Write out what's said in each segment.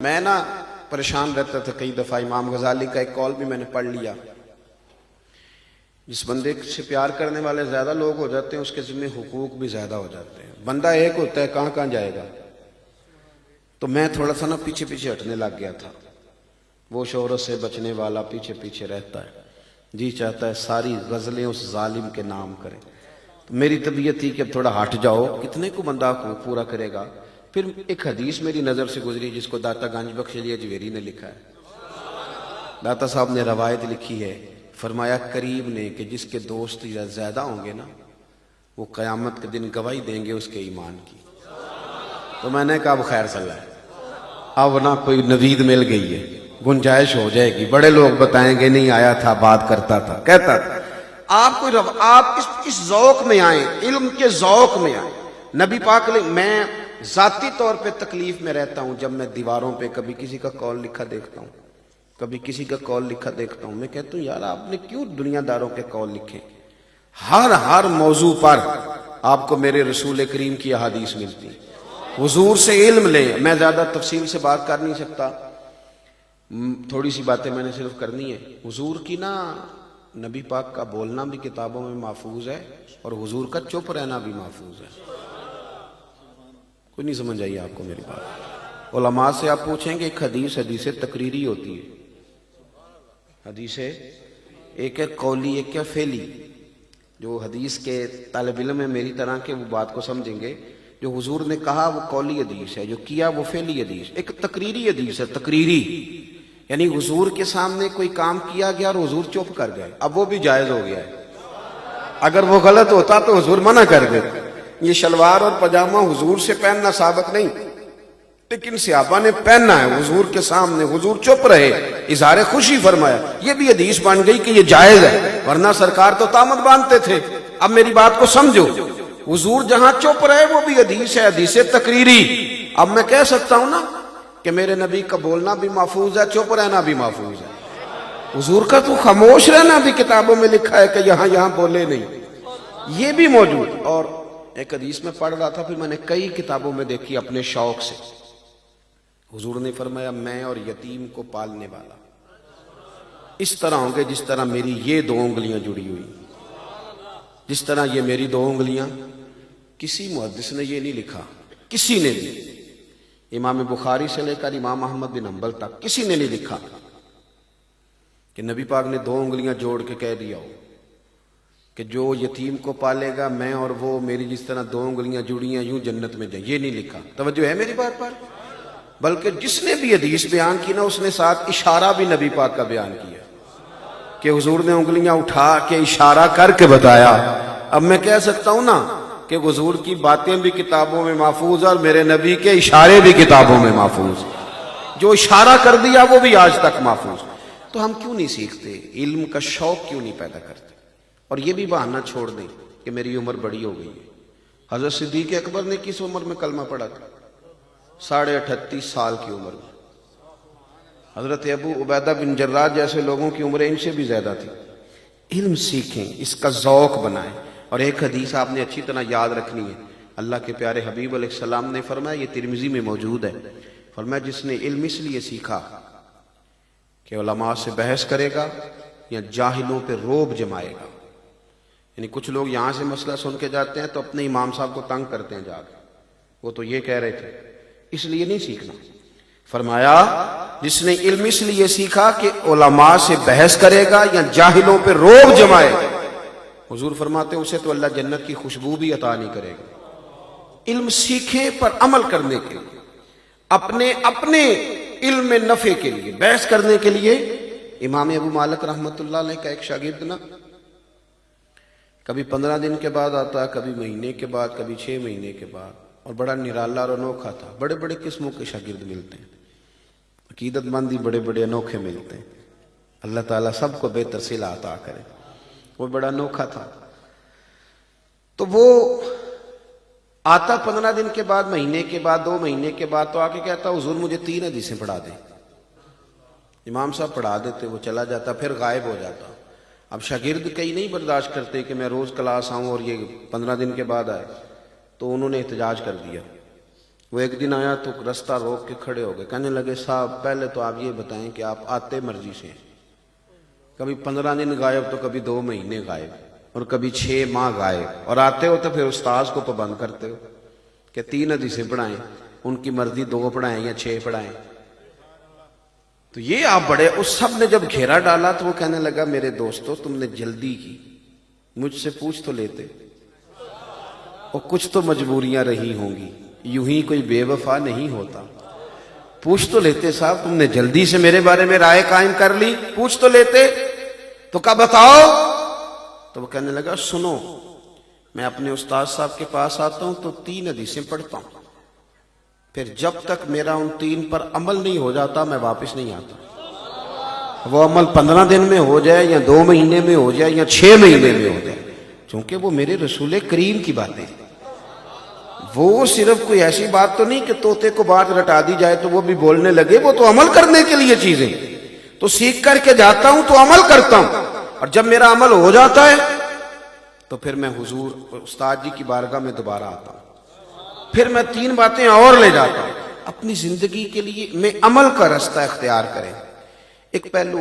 میں نا پریشان رہتا تھا کئی دفعہ، امام غزالی کا ایک قول بھی میں نے پڑھ لیا، جس بندے سے پیار کرنے والے زیادہ لوگ ہو جاتے ہیں اس کے ذمہ حقوق بھی زیادہ ہو جاتے ہیں۔ بندہ ایک ہوتا ہے، کہاں کہاں جائے گا؟ تو میں تھوڑا سا نا پیچھے پیچھے ہٹنے لگ گیا تھا۔ وہ شہرت سے بچنے والا پیچھے پیچھے رہتا ہے، جی چاہتا ہے ساری غزلیں اس ظالم کے نام کرے۔ تو میری طبیعت تھی کہ اب تھوڑا ہٹ جاؤ، کتنے کو بندہ حقوق پورا کرے گا۔ پھر ایک حدیث میری نظر سے گزری جس کو داتا گنج بخش علی اجویری نے لکھا ہے۔ داتا صاحب نے روایت لکھی ہے، فرمایا قریب نے کہ جس کے دوست زیادہ ہوں گے نا وہ قیامت کے دن گواہی دیں گے اس کے ایمان کی۔ تو میں نے کہا اب خیر صلی اللہ ہے، اب نہ کوئی نوید مل گئی ہے، گنجائش ہو جائے گی۔ بڑے لوگ بتائیں گے نہیں آیا تھا، بات کرتا تھا، کہتا تھا۔ آپ اس ذوق میں آئیں، علم کے ذوق میں آئیں۔ نبی پاک میں ذاتی طور پہ تکلیف میں رہتا ہوں جب میں دیواروں پہ کبھی کسی کا قول لکھا دیکھتا ہوں، کبھی کسی کا قول لکھا دیکھتا ہوں، میں کہتا ہوں یار آپ نے کیوں دنیا داروں کے قول لکھے؟ ہر موضوع پر آپ کو میرے رسول کریم کی احادیث ملتی، حضور سے علم لیں۔ میں زیادہ تفصیل سے بات کر نہیں سکتا، تھوڑی سی باتیں میں نے صرف کرنی ہے۔ حضور کی نا نبی پاک کا بولنا بھی کتابوں میں محفوظ ہے اور حضور کا چپ رہنا بھی محفوظ ہے۔ کوئی نہیں سمجھ آئی آپ کو میری بات؟ علماء سے آپ پوچھیں گے ایک حدیث تقریری ہوتی ہے، حدیث ایک ہے قولی ایک ہے فعلی۔ جو حدیث کے طالب علم ہے میری طرح کے وہ بات کو سمجھیں گے، جو حضور نے کہا وہ قولی حدیث ہے، جو کیا وہ فعلی حدیث۔ ایک تقریری حدیث ہے، تقریری یعنی حضور کے سامنے کوئی کام کیا گیا اور حضور چپ کر گئے، اب وہ بھی جائز ہو گیا ہے۔ اگر وہ غلط ہوتا تو حضور منع کر دیتے۔ یہ شلوار اور پاجامہ حضور سے پہننا ثابت نہیں، لیکن صحابہ نے پہننا ہے حضور کے سامنے، حضور چپ رہے، اظہار خوشی فرمایا، یہ بھی حدیث بن گئی کہ یہ جائز ہے، ورنہ سرکار تو طامت باندھتے تھے۔ اب میری بات کو سمجھو، حضور جہاں چپ رہے وہ بھی حدیث ہے، حدیث تقریری۔ اب میں کہہ سکتا ہوں نا کہ میرے نبی کا بولنا بھی محفوظ ہے، چپ رہنا بھی محفوظ ہے۔ حضور کا تو خاموش رہنا بھی کتابوں میں لکھا ہے کہ یہاں بولے نہیں، یہ بھی موجود۔ اور ایک حدیث میں پڑھ رہا تھا، پھر میں نے کئی کتابوں میں دیکھی اپنے شوق سے۔ حضور نے فرمایا میں اور یتیم کو پالنے والا اس طرح ہوں گے جس طرح میری یہ دو انگلیاں جڑی ہوئی، جس طرح یہ میری دو انگلیاں۔ کسی محدث نے یہ نہیں لکھا، کسی نے نہیں، امام بخاری سے لے کر امام احمد بن حنبل تک کسی نے نہیں لکھا کہ نبی پاک نے دو انگلیاں جوڑ کے کہہ دیا ہو کہ جو یتیم کو پالے گا میں اور وہ میری جس طرح دو انگلیاں جڑی ہیں یوں جنت میں جائیں۔ یہ نہیں لکھا، توجہ ہے میری بات پر؟ بلکہ جس نے بھی حدیث بیان کی نا اس نے ساتھ اشارہ بھی نبی پاک کا بیان کیا کہ حضور نے انگلیاں اٹھا کے اشارہ کر کے بتایا۔ اب میں کہہ سکتا ہوں نا کہ حضور کی باتیں بھی کتابوں میں محفوظ اور میرے نبی کے اشارے بھی کتابوں میں محفوظ، جو اشارہ کر دیا وہ بھی آج تک محفوظ۔ تو ہم کیوں نہیں سیکھتے؟ علم کا شوق کیوں نہیں پیدا کرتے؟ اور یہ بھی بہانہ چھوڑ دیں کہ میری عمر بڑی ہو گئی ہے۔ حضرت صدیق اکبر نے کس عمر میں کلمہ پڑھا تھا؟ 38.5 سال کی عمر میں۔ حضرت ابو عبیدہ بن جراح جیسے لوگوں کی عمریں ان سے بھی زیادہ تھی۔ علم سیکھیں، اس کا ذوق بنائیں۔ اور ایک حدیث آپ نے اچھی طرح یاد رکھنی ہے، اللہ کے پیارے حبیب علیہ السلام نے فرمایا، یہ ترمذی میں موجود ہے، فرمایا جس نے علم اس لیے سیکھا کہ علماء سے بحث کرے گا یا جاہلوں پہ روب جمائے گا۔ یعنی کچھ لوگ یہاں سے مسئلہ سن کے جاتے ہیں تو اپنے امام صاحب کو تنگ کرتے ہیں جا کے، وہ تو یہ کہہ رہے تھے، اس لیے نہیں سیکھنا۔ فرمایا جس نے علم اس لیے سیکھا کہ علماء سے بحث کرے گا یا جاہلوں پہ روب جمائے گا، حضور فرماتے ہیں اسے تو اللہ جنت کی خوشبو بھی عطا نہیں کرے گا۔ علم سیکھیں پر عمل کرنے کے لیے، اپنے علم میں نفع کے لیے، بحث کرنے کے لیے۔ امام ابو مالک رحمۃ اللہ علیہ کا ایک شاگرد نا کبھی 15 دن کے بعد آتا، کبھی مہینے کے بعد، کبھی 6 مہینے کے بعد، اور بڑا نرالا اور انوکھا تھا۔ بڑے بڑے قسموں کے شاگرد ملتے ہیں، عقیدت مندی بڑے بڑے انوکھے ملتے ہیں، اللہ تعالیٰ سب کو بہتر صلہ عطا کرے۔ وہ بڑا انوکھا تھا، تو وہ آتا 15 دن کے بعد، مہینے کے بعد، 2 مہینے کے بعد، تو آ کے کہتا حضور مجھے 3 حدیثیں پڑھا دیں۔ امام صاحب پڑھا دیتے، وہ چلا جاتا، پھر غائب ہو جاتا۔ اب شاگرد کئی نہیں برداشت کرتے کہ میں روز کلاس آؤں اور یہ 15 دن کے بعد آئے، تو انہوں نے احتجاج کر دیا وہ ایک دن آیا تو راستہ روک کے کھڑے ہو گئے، کہنے لگے صاحب پہلے تو آپ یہ بتائیں کہ آپ آتے مرضی سے ہیں، کبھی 15 دن غائب تو کبھی 2 مہینے غائب اور کبھی 6 ماہ غائب، اور آتے ہو تو پھر استاذ کو پابند کرتے ہو کہ 3 حدیثیں پڑھائیں، ان کی مرضی 2 پڑھائیں یا 6 پڑھائیں۔ تو یہ آپ بڑے، اس سب نے جب گھیرا ڈالا تو وہ کہنے لگا میرے دوستو تم نے جلدی کی، مجھ سے پوچھ تو لیتے، اور کچھ تو مجبوریاں رہی ہوں گی، یوں ہی کوئی بے وفا نہیں ہوتا، پوچھ تو لیتے صاحب، تم نے جلدی سے میرے بارے میں رائے قائم کر لی، پوچھ تو لیتے تو کیا بتاؤ۔ تو وہ کہنے لگا سنو، میں اپنے استاد صاحب کے پاس آتا ہوں تو 3 حدیثیں پڑھتا ہوں، پھر جب تک میرا ان 3 پر عمل نہیں ہو جاتا میں واپس نہیں آتا، وہ عمل 15 دن میں ہو جائے یا 2 مہینے میں ہو جائے یا 6 مہینے میں ہو جائے، چونکہ وہ میرے رسول کریم کی باتیں ہیں۔ وہ صرف کوئی ایسی بات تو نہیں کہ طوطے کو بات رٹا دی جائے تو وہ بھی بولنے لگے، وہ تو عمل کرنے کے لیے چیزیں، تو سیکھ کر کے جاتا ہوں تو عمل کرتا ہوں، اور جب میرا عمل ہو جاتا ہے تو پھر میں حضور استاد جی کی بارگاہ میں دوبارہ آتا ہوں، پھر میں 3 باتیں اور لے جاتا ہوں۔ اپنی زندگی کے لیے میں عمل کا راستہ اختیار کریں۔ ایک پہلو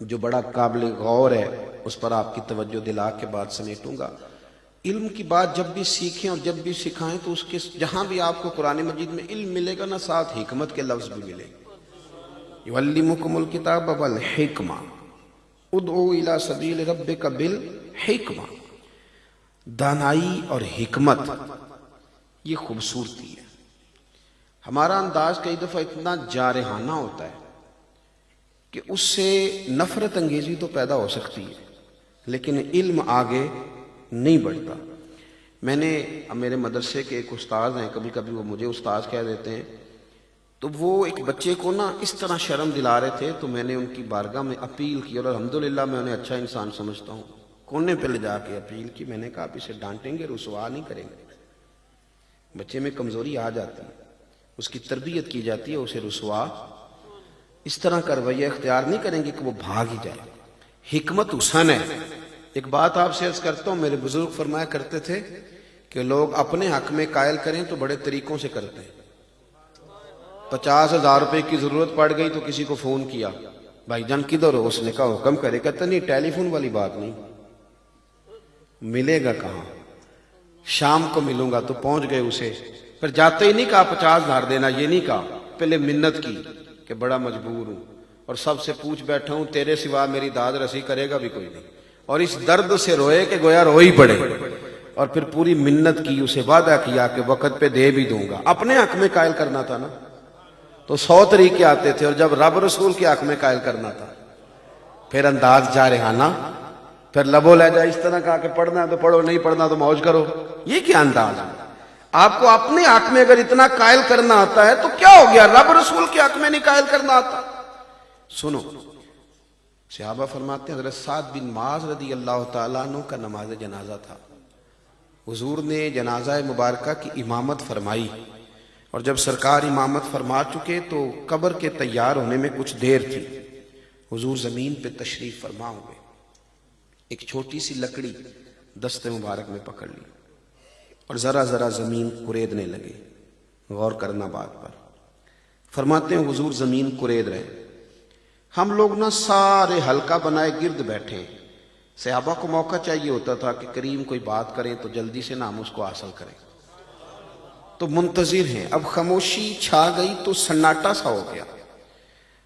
جو بڑا قابل غور ہے، اس پر آپ کی توجہ دلا کے بات سمیٹوں گا۔ علم کی بات جب بھی سیکھیں اور جب بھی سکھائیں تو اس کے جہاں بھی آپ کو قرآن مجید میں علم ملے گا نا، ساتھ حکمت کے لفظ بھی ملے گا۔ یعلمکم الکتاب والحکمہ ادعو الی سبیل ربک بالحکمہ۔ دانائی اور حکمت یہ خوبصورتی ہے۔ ہمارا انداز کئی دفعہ اتنا جارحانہ ہوتا ہے کہ اس سے نفرت انگیزی تو پیدا ہو سکتی ہے، لیکن علم آگے نہیں بڑھتا۔ میں نے میرے مدرسے کے ایک استاذ ہیں، کبھی کبھی وہ مجھے استاذ کہہ دیتے ہیں، تو وہ ایک بچے کو نا اس طرح شرم دلا رہے تھے، تو میں نے ان کی بارگاہ میں اپیل کی، اور الحمدللہ میں انہیں اچھا انسان سمجھتا ہوں، کونے پہ لے جا کے اپیل کی۔ میں نے کہا آپ اسے ڈانٹیں گے، رسوا نہیں کریں گے، بچے میں کمزوری آ جاتی ہے، اس کی تربیت کی جاتی ہے، اسے رسوا اس طرح کا رویہ اختیار نہیں کریں گے کہ وہ بھاگ ہی جائے۔ حکمت حسن ہے۔ ایک بات آپ سے عرض کرتا ہوں، میرے بزرگ فرمایا کرتے تھے کہ لوگ اپنے حق میں قائل کریں تو بڑے طریقوں سے کرتے ہیں۔ 50,000 روپے کی ضرورت پڑ گئی تو کسی کو فون کیا، بھائی جان کدھر ہو؟ اس نے کہا حکم کرے، کہتا نہیں ٹیلی فون والی بات نہیں، ملے گا کہاں؟ شام کو ملوں گا، تو پہنچ گئے اسے، پھر جاتے ہی نہیں کہا 50,000 دینا، یہ نہیں کہا، پہلے منت کی کہ بڑا مجبور ہوں اور سب سے پوچھ بیٹھا ہوں، تیرے سوا میری داد رسی کرے گا بھی کوئی نہیں، اور اس درد سے روئے کہ گویا رو ہی پڑے، اور پھر پوری منت کی، اسے وعدہ کیا کہ وقت پہ دے بھی دوں گا۔ اپنے حق میں قائل کرنا تھا نا تو 100 طریقے آتے تھے، اور جب رب رسول کے حق میں قائل کرنا تھا پھر انداز جارحانہ، پھر لبو لہجہ اس طرح کہا کہ پڑھنا ہے تو پڑھو، نہیں پڑھنا تو موج کرو۔ یہ کیا انداز ہے؟ آپ کو اپنے حق میں اگر اتنا قائل کرنا آتا ہے تو کیا ہو گیا، رب رسول کے حق میں نہیں قائل کرنا آتا؟ سنو، صحابہ فرماتے ہیں حضرت سعد بن معاذ رضی اللہ تعالیٰ عنہ کا نماز جنازہ تھا، حضور نے جنازہ مبارکہ کی امامت فرمائی، اور جب سرکار امامت فرما چکے تو قبر کے تیار ہونے میں کچھ دیر تھی، حضور زمین پہ تشریف فرما ہوئے، ایک چھوٹی سی لکڑی دست مبارک میں پکڑ لی اور ذرا ذرا زمین کریدنے لگے۔ غور کرنا بات پر، فرماتے ہیں حضور زمین کرید رہے، ہم لوگ نا سارے حلقہ بنائے گرد بیٹھے، صحابہ کو موقع چاہیے ہوتا تھا کہ کریم کوئی بات کریں تو جلدی سے نام اس کو حاصل کریں، تو منتظر ہیں۔ اب خاموشی چھا گئی تو سناٹا سا ہو گیا،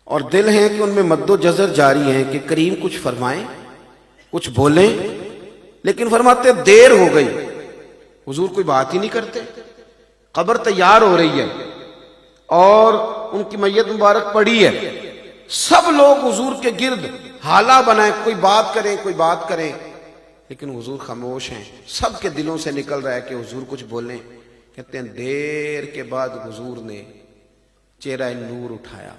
اور دل ہیں کہ ان میں مد و جزر جاری ہیں کہ کریم کچھ فرمائیں، کچھ بولیں، لیکن فرماتے دیر ہو گئی، حضور کوئی بات ہی نہیں کرتے، قبر تیار ہو رہی ہے اور ان کی میت مبارک پڑی ہے، سب لوگ حضور کے گرد حالہ بنائیں، کوئی بات کریں کوئی بات کریں، لیکن حضور خاموش ہیں۔ سب کے دلوں سے نکل رہا ہے کہ حضور کچھ بولیں۔ کہتے ہیں دیر کے بعد حضور نے چہرہ نور اٹھایا،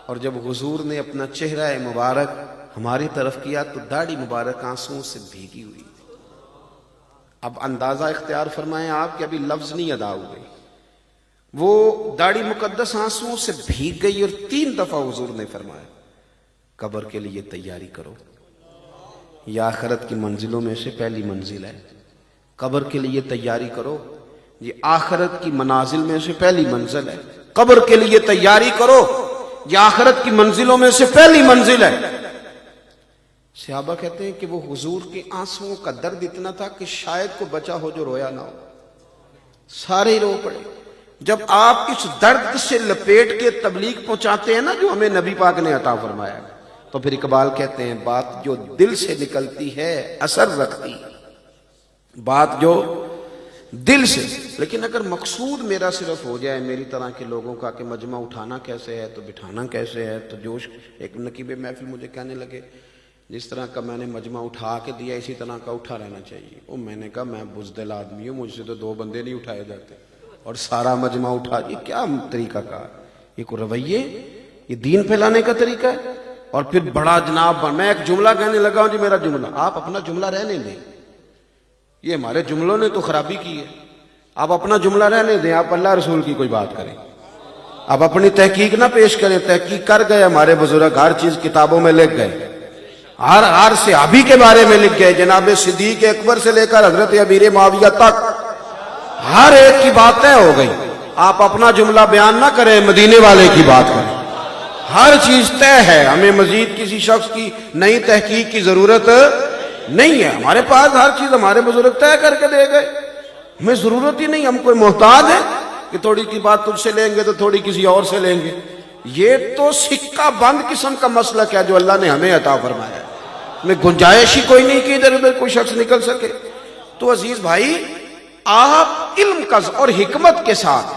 اور جب حضور نے اپنا چہرہ مبارک ہماری طرف کیا تو داڑھی مبارک آنسوؤں سے بھیگی ہوئی۔ اب اندازہ اختیار فرمائیں آپ کہ ابھی لفظ نہیں ادا ہوئے، وہ داڑھی مقدس آنسوؤں سے بھیگ گئی، اور 3 دفعہ حضور نے فرمایا قبر کے لیے تیاری کرو، یہ آخرت کی منزلوں میں سے پہلی منزل ہے، قبر کے لیے تیاری کرو، یہ آخرت کی منازل میں سے پہلی منزل ہے. قبر کے لیے تیاری کرو، یہ آخرت کی منزلوں میں سے پہلی منزل ہے. صحابہ کہتے ہیں کہ وہ حضور کے آنسوؤں کا درد اتنا تھا کہ شاید کو بچا ہو جو رویا نہ ہو، سارے ہی رو پڑے. جب آپ اس درد سے لپیٹ کے تبلیغ پہنچاتے ہیں نا جو ہمیں نبی پاک نے عطا فرمایا، تو پھر اقبال کہتے ہیں بات جو دل سے نکلتی ہے اثر رکھتی، بات جو دل سے. لیکن اگر مقصود میرا صرف ہو جائے میری طرح کے لوگوں کا کہ مجمع اٹھانا کیسے ہے تو بٹھانا کیسے ہے، تو جوش ایک نقیب محفل مجھے کہنے لگے جس طرح کا میں نے مجمع اٹھا کے دیا اسی طرح کا اٹھا رہنا چاہیے. وہ میں نے کہا میں بزدل آدمی ہوں، مجھ سے تو 2 بندے نہیں اٹھائے جاتے اور سارا مجمع اٹھا. یہ کیا طریقہ کار، یہ کوئی رویے، یہ دین پھیلانے کا طریقہ ہے. اور پھر بڑا جناب میں ایک جملہ کہنے لگا ہوں جی میرا جملہ، آپ اپنا جملہ رہنے دیں، یہ ہمارے جملوں نے تو خرابی کی ہے. آپ اپنا جملہ رہنے دیں، آپ اللہ رسول کی کوئی بات کریں، آپ اپنی تحقیق نہ پیش کریں. تحقیق کر گئے ہمارے بزرگ، ہر چیز کتابوں میں لکھ گئے، ہر صحابی کے بارے میں لکھ گئے، جناب صدیق اکبر سے لے کر حضرت امیر معاویہ تک ہر ایک کی بات طے ہو گئی. آپ اپنا جملہ بیان نہ کریں، مدینے والے کی بات کریں. ہر چیز طے ہے، ہمیں مزید کسی شخص کی نئی تحقیق کی ضرورت نہیں ہے. ہمارے پاس ہر چیز ہمارے بزرگ طے کر کے دے گئے، ہمیں ضرورت ہی نہیں. ہم کوئی محتاج ہیں کہ تھوڑی کی بات تجھ سے لیں گے تو تھوڑی کسی اور سے لیں گے. یہ تو سکہ بند قسم کا مسلک ہے جو اللہ نے ہمیں عطا فرمایا ہے. میں گنجائش ہی کوئی نہیں کہ ادھر ادھر کوئی شخص نکل سکے. تو عزیز بھائی، آپ علم کا اور حکمت کے ساتھ